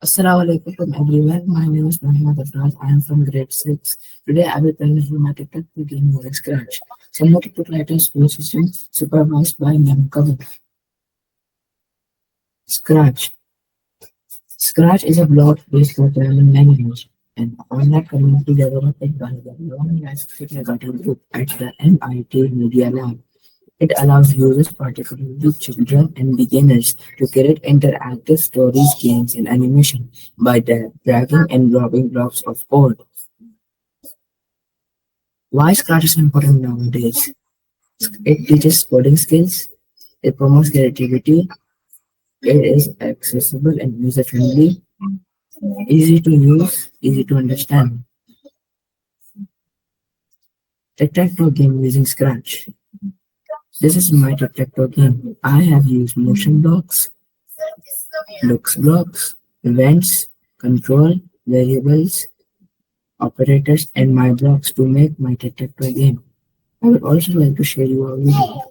Assalamu alaikum everyone. My name is Muhammad Afraz. I am from grade 6. Today I will present you my Tic Tac Toe game over Scratch. Some Tic Tac writer school system supervised by Mem Cover. Scratch. Scratch is a block-based programming language, an online community developed by the Long Life Kindergarten Group at the MIT Media Lab. It allows users, particularly children and beginners, to create interactive stories, games, and animation by dragging and dropping blocks of code. Why Scratch is important nowadays? It teaches coding skills, it promotes creativity, it is accessible and user friendly, easy to use, easy to understand. Tic Tac Toe game using Scratch. This is my Tic Tac Toe game. I have used motion blocks, looks blocks, events, control, variables, operators, and my blocks to make my Tic Tac Toe game. I would also like to share you a video.